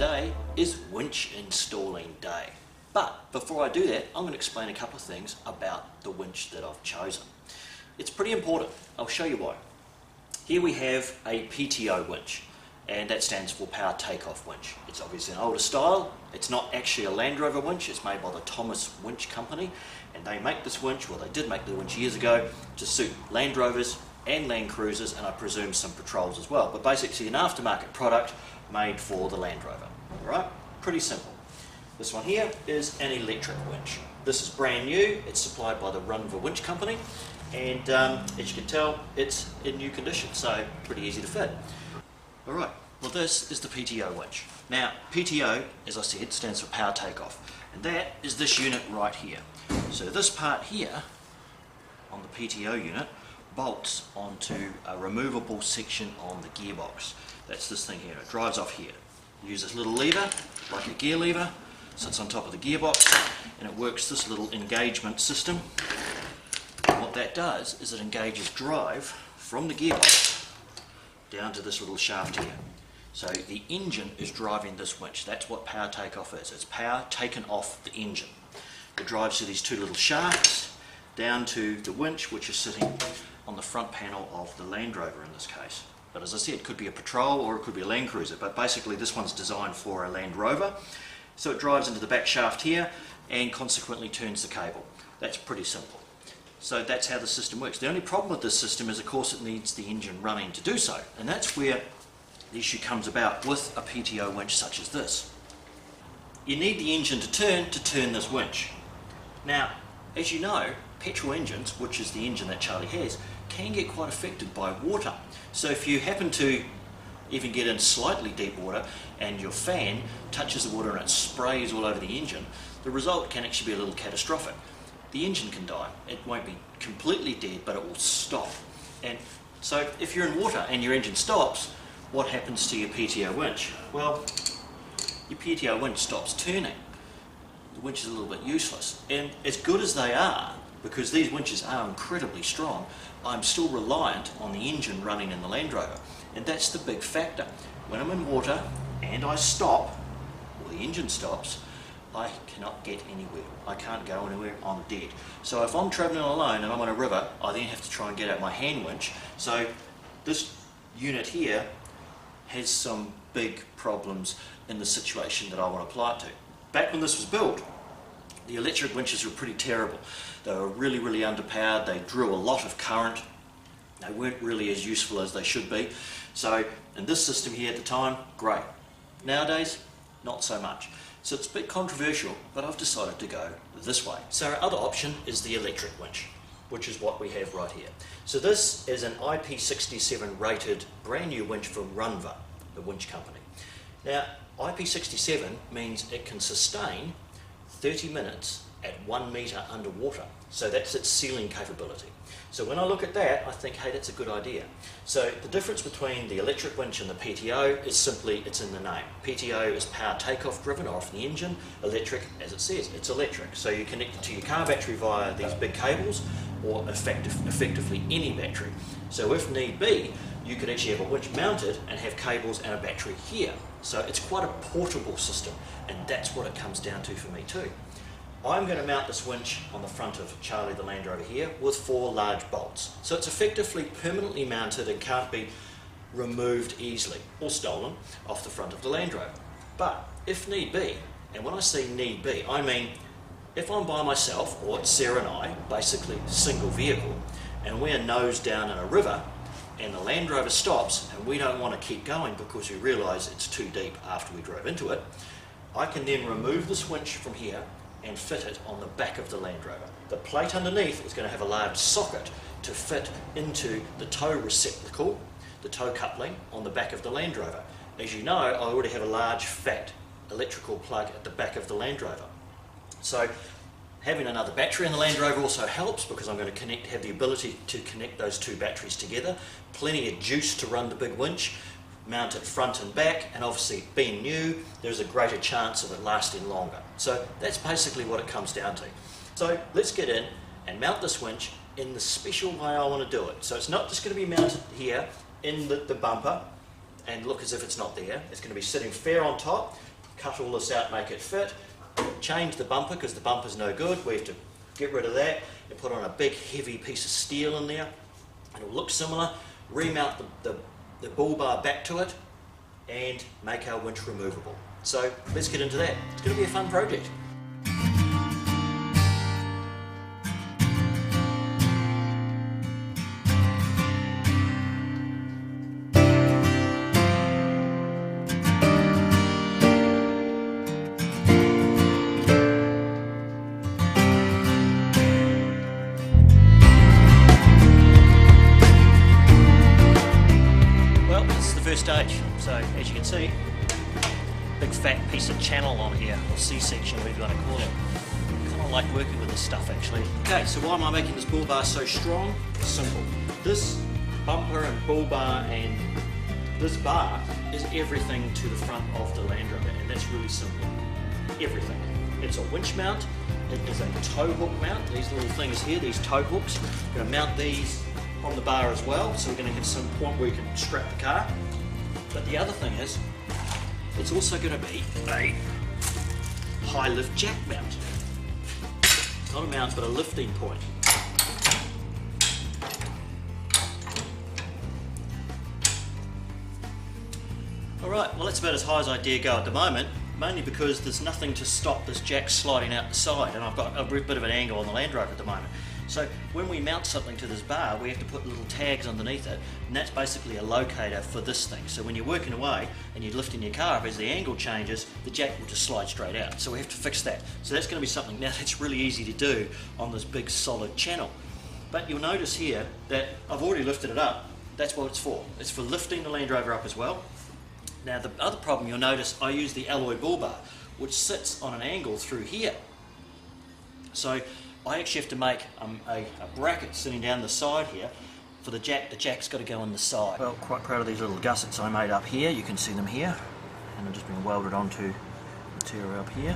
today is winch installing day. But before I do that, I'm going to explain a couple of things about the winch that I've chosen. It's pretty important. I'll show you why. Here we have a PTO winch, and that stands for Power Takeoff Winch. It's obviously an older style. It's not actually a Land Rover winch. It's made by the Thomas Winch company, and they make this winch, well, they did make the winch years ago to suit Land Rovers and Land Cruisers, and I presume some patrols as well. But basically an aftermarket product made for the Land Rover. Alright, pretty simple. This one here is an electric winch. This is brand new. It's supplied by the Rover winch company, and as you can tell, it's in new condition, so pretty easy to fit. Alright, well, this is the PTO winch. Now, PTO, as I said, stands for Power Takeoff, and that is this unit right here. So this part here on the PTO unit bolts onto a removable section on the gearbox. That's this thing here. It drives off here. You use this little lever, like a gear lever, sits on top of the gearbox, and it works this little engagement system. And what that does is it engages drive from the gearbox down to this little shaft here. So the engine is driving this winch. That's what power takeoff is. It's power taken off the engine. It drives through these two little shafts down to the winch, which is sitting on the front panel of the Land Rover in this case. But as I said, it could be a patrol or it could be a Land Cruiser, but basically this one's designed for a Land Rover. So it drives into the back shaft here and consequently turns the cable. That's pretty simple. So that's how the system works. The only problem with this system is, of course, it needs the engine running to do so, and that's where the issue comes about with a PTO winch such as this. You need the engine to turn this winch. Now, as you know, petrol engines, which is the engine that Charlie has, can get quite affected by water. So if you happen to even get in slightly deep water and your fan touches the water and it sprays all over the engine, the result can actually be a little catastrophic. The engine can die. It won't be completely dead, but it will stop. And so if you're in water and your engine stops, what happens to your PTO winch? Well, your PTO winch stops turning. The winch is a little bit useless. And as good as they are, because these winches are incredibly strong, I'm still reliant on the engine running in the Land Rover. And that's the big factor. When I'm in water and I stop, or the engine stops, I cannot get anywhere. I can't go anywhere, I'm dead. So if I'm travelling alone and I'm on a river, I then have to try and get out my hand winch. So this unit here has some big problems in the situation that I want to apply it to. Back when this was built, the electric winches were pretty terrible. They were really, really underpowered. They drew a lot of current. They weren't really as useful as they should be. So in this system here at the time, great. Nowadays, not so much. So it's a bit controversial, but I've decided to go this way. So our other option is the electric winch, which is what we have right here. So this is an IP67 rated brand new winch from Rover, the winch company. Now, IP67 means it can sustain 30 minutes at 1 metre underwater. So that's its sealing capability. So when I look at that, I think, hey, that's a good idea. So the difference between the electric winch and the PTO is simply, it's in the name. PTO is power takeoff driven off the engine. Electric, as it says, it's electric. So you connect it to your car battery via these big cables, or effectively any battery. So if need be, you could actually have a winch mounted and have cables and a battery here. So it's quite a portable system, and that's what it comes down to for me too. I'm going to mount this winch on the front of Charlie the Land Rover here with 4 large bolts. So it's effectively permanently mounted and can't be removed easily or stolen off the front of the Land Rover. But if need be, and when I say need be, I mean if I'm by myself, or it's Sarah and I, basically single vehicle, and we're nose down in a river, and the Land Rover stops and we don't want to keep going because we realise it's too deep after we drove into it, I can then remove this winch from here and fit it on the back of the Land Rover. The plate underneath is going to have a large socket to fit into the tow receptacle, the tow coupling on the back of the Land Rover. As you know, I already have a large fat electrical plug at the back of the Land Rover. So having another battery in the Land Rover also helps, because I'm going to have the ability to connect those 2 batteries together. Plenty of juice to run the big winch, mount it front and back, and obviously being new, there's a greater chance of it lasting longer. So that's basically what it comes down to. So let's get in and mount this winch in the special way I want to do it. So it's not just going to be mounted here in the bumper and look as if it's not there. It's going to be sitting fair on top, cut all this out, make it fit, change the bumper because the bumper's no good. We have to get rid of that and put on a big heavy piece of steel in there. It'll look similar, remount the bull bar back to it and make our winch removable. So let's get into that. It's going to be a fun project. Stage. So as you can see, big fat piece of channel on here, or C-section, whatever you want to call it. Kind of like working with this stuff actually. Okay, so why am I making this bull bar so strong? Simple. This bumper and bull bar and this bar is everything to the front of the Land Rover, and that's really simple. Everything. It's a winch mount, it is a tow hook mount, these little things here, these tow hooks. We're going to mount these on the bar as well, so we're going to have some point where we can strap the car. But the other thing is, it's also going to be a high lift jack mount. Not a mount, but a lifting point. Alright, well that's about as high as I dare go at the moment, mainly because there's nothing to stop this jack sliding out the side, and I've got a bit of an angle on the Land Rover at the moment. So when we mount something to this bar, we have to put little tags underneath it, and that's basically a locator for this thing. So when you're working away and you're lifting your car up, as the angle changes, the jack will just slide straight out. So we have to fix that. So that's going to be something now that's really easy to do on this big solid channel. But you'll notice here that I've already lifted it up. That's what it's for. It's for lifting the Land Rover up as well. Now the other problem you'll notice, I use the alloy bull bar, which sits on an angle through here. So I actually have to make a bracket sitting down the side here for the jack. The jack's got to go on the side. Well, quite proud of these little gussets I made up here. You can see them here, and they've just been welded onto material up here.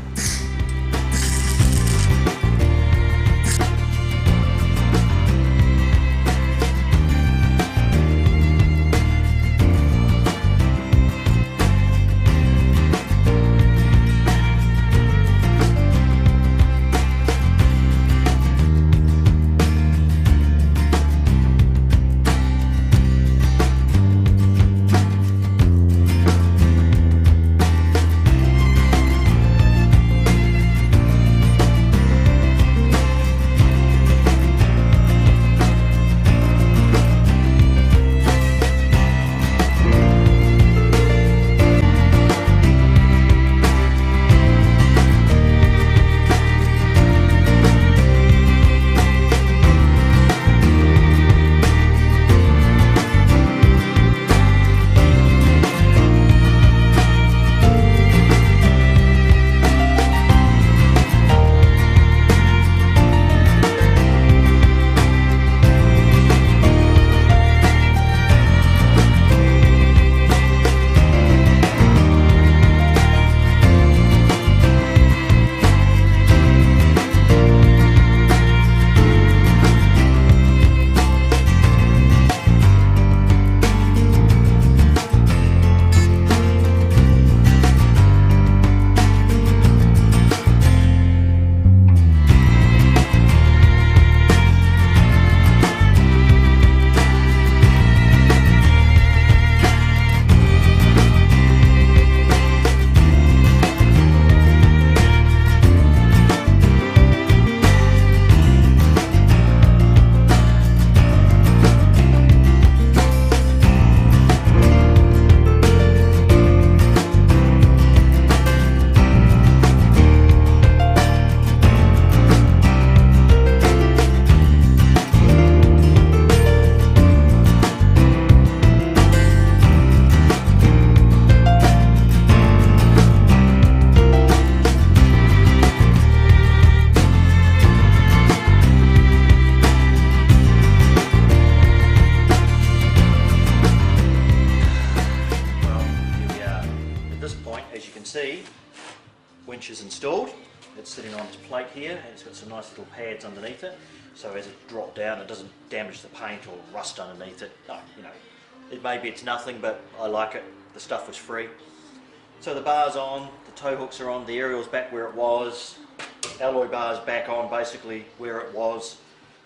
see, winch is installed. It's sitting on its plate here, and it's got some nice little pads underneath it, so as it drops down it doesn't damage the paint or rust underneath it. You know, maybe it's nothing, but I like it. The stuff was free. So the bar's on, the tow hooks are on, the aerial's back where it was, alloy bar's back on basically where it was.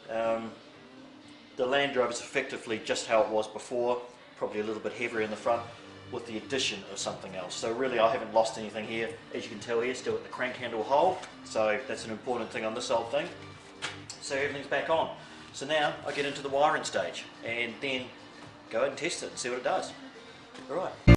The Land Rover's effectively just how it was before, probably a little bit heavier in the front with the addition of something else. So really I haven't lost anything here. As you can tell here, still got the crank handle hole, so that's an important thing on this old thing. So everything's back on. So now I get into the wiring stage and then go ahead and test it and see what it does. Alright.